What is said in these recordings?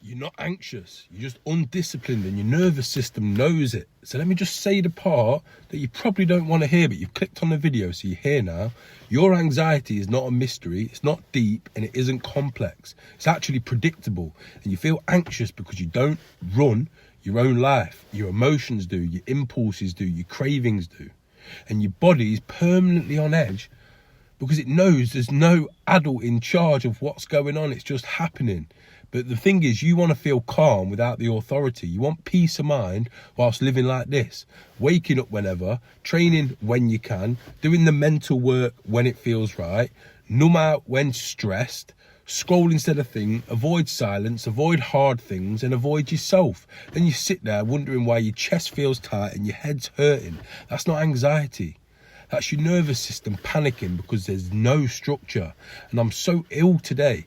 You're not anxious, you're just undisciplined, and your nervous system knows it. So let me just say the part that you probably don't want to hear, but you've clicked on the video, so you're here now. Your anxiety is not a mystery, it's not deep, and it isn't complex. It's actually predictable, and you feel anxious because you don't run your own life. Your emotions do, your impulses do, your cravings do. And your body is permanently on edge because it knows there's no adult in charge of what's going on. It's just happening. But the thing is, you want to feel calm without the authority. You want peace of mind whilst living like this. Waking up whenever, training when you can, doing the mental work when it feels right, numb out when stressed, scroll instead of think, avoid silence, avoid hard things, and avoid yourself. Then you sit there wondering why your chest feels tight and your head's hurting. That's not anxiety. That's your nervous system panicking because there's no structure. And I'm so ill today.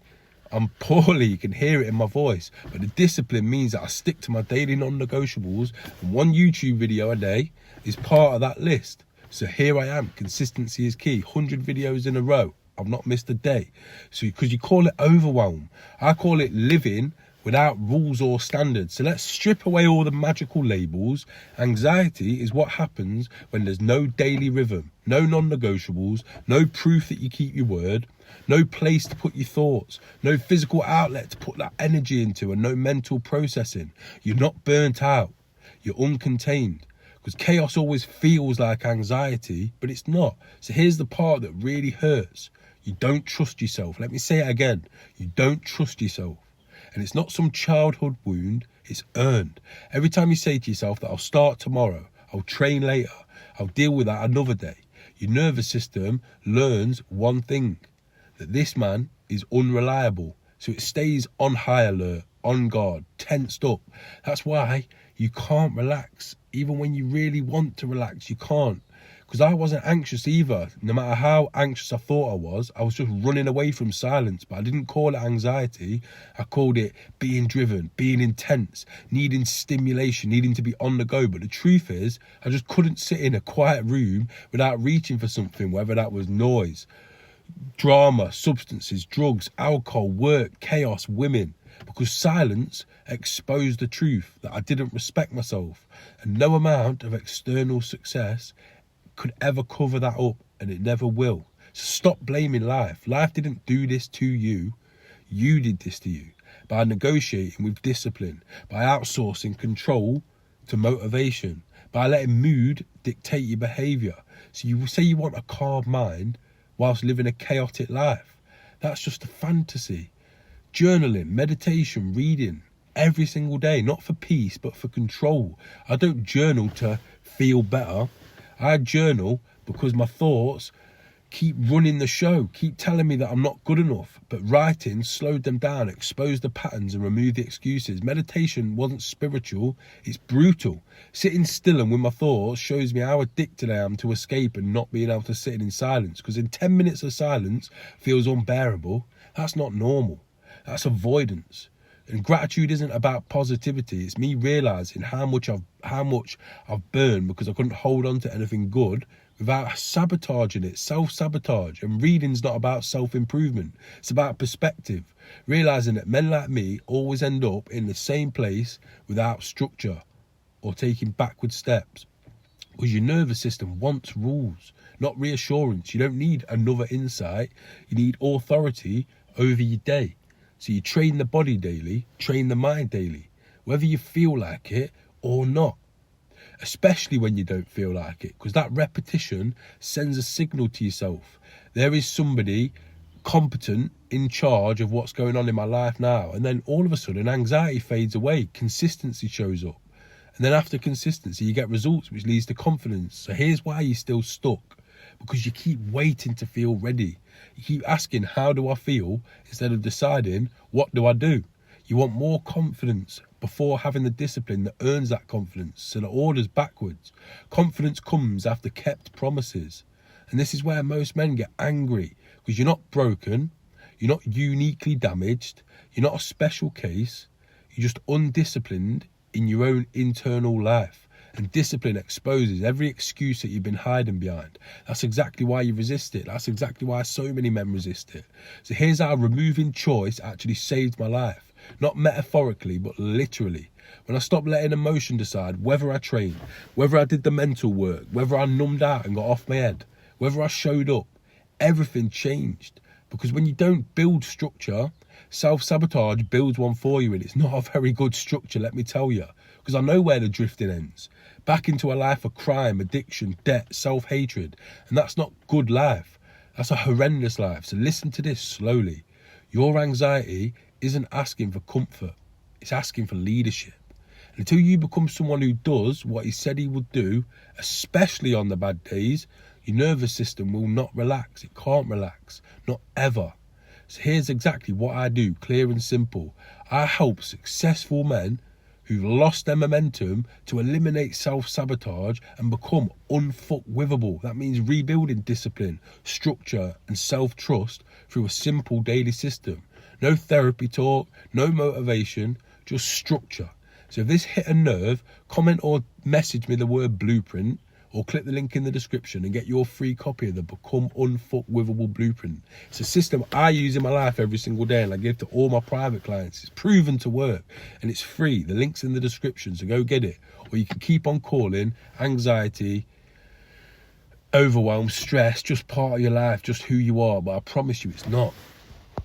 I'm poorly, you can hear it in my voice. But the discipline means that I stick to my daily non-negotiables, and one YouTube video a day is part of that list. So here I am, consistency is key, 100 videos in a row. I've not missed a day. So because you call it overwhelm, I call it living without rules or standards. So let's strip away all the magical labels. Anxiety is what happens when there's no daily rhythm, no non-negotiables, no proof that you keep your word, no place to put your thoughts, no physical outlet to put that energy into, and no mental processing. You're not burnt out, you're uncontained. Because chaos always feels like anxiety, but it's not. So here's the part that really hurts. You don't trust yourself. Let me say it again. You don't trust yourself. And it's not some childhood wound, it's earned. Every time you say to yourself that I'll start tomorrow, I'll train later, I'll deal with that another day, your nervous system learns one thing, that this man is unreliable. So it stays on high alert, on guard, tensed up. That's why you can't relax. Even when you really want to relax, you can't. Because I wasn't anxious either. No matter how anxious I thought I was just running away from silence. But I didn't call it anxiety. I called it being driven, being intense, needing stimulation, needing to be on the go. But the truth is, I just couldn't sit in a quiet room without reaching for something, whether that was noise, drama, substances, drugs, alcohol, work, chaos, women. Because silence exposed the truth that I didn't respect myself. And no amount of external success could ever cover that up, and it never will. So stop blaming life. Life didn't do this to you. You did this to you by negotiating with discipline, by outsourcing control to motivation, by letting mood dictate your behaviour. So you say you want a calm mind whilst living a chaotic life. That's just a fantasy. Journaling, meditation, reading every single day, not for peace, but for control. I don't journal to feel better. I journal because my thoughts keep running the show, keep telling me that I'm not good enough. But writing slowed them down, exposed the patterns and removed the excuses. Meditation wasn't spiritual, it's brutal. Sitting still and with my thoughts shows me how addicted I am to escape and not being able to sit in silence. Because in 10 minutes of silence feels unbearable. That's not normal. That's avoidance. And gratitude isn't about positivity. It's me realising how much I've burned because I couldn't hold on to anything good without sabotaging it, self-sabotage. And reading's not about self-improvement. It's about perspective. Realising that men like me always end up in the same place without structure or taking backward steps. Because your nervous system wants rules, not reassurance. You don't need another insight. You need authority over your day. So you train the body daily, train the mind daily, whether you feel like it or not. Especially when you don't feel like it, because that repetition sends a signal to yourself. There is somebody competent in charge of what's going on in my life now. And then all of a sudden, anxiety fades away, consistency shows up. And then after consistency, you get results, which leads to confidence. So here's why you're still stuck. Because you keep waiting to feel ready. You keep asking, how do I feel? Instead of deciding, what do I do? You want more confidence before having the discipline that earns that confidence. So the order's backwards. Confidence comes after kept promises. And this is where most men get angry. Because you're not broken. You're not uniquely damaged. You're not a special case. You're just undisciplined in your own internal life. And discipline exposes every excuse that you've been hiding behind. That's exactly why you resist it. That's exactly why so many men resist it. So here's how removing choice actually saved my life. Not metaphorically, but literally. When I stopped letting emotion decide whether I trained, whether I did the mental work, whether I numbed out and got off my head, whether I showed up, everything changed. Because when you don't build structure, self-sabotage builds one for you, and it's not a very good structure, let me tell you. Because I know where the drifting ends. Back into a life of crime, addiction, debt, self-hatred. And that's not good life. That's a horrendous life. So listen to this slowly. Your anxiety isn't asking for comfort. It's asking for leadership. And until you become someone who does what he said he would do, especially on the bad days, your nervous system will not relax. It can't relax. Not ever. So here's exactly what I do, clear and simple. I help successful men who've lost their momentum to eliminate self-sabotage and become unfuckwithable. That means rebuilding discipline, structure and self-trust through a simple daily system. No therapy talk, no motivation, just structure. So if this hit a nerve, comment or message me the word blueprint, or click the link in the description and get your free copy of the Become Unfuckwithable Blueprint. It's a system I use in my life every single day, and I give to all my private clients. It's proven to work and it's free. The link's in the description, so go get it. Or you can keep on calling anxiety, overwhelm, stress, just part of your life, just who you are. But I promise you it's not.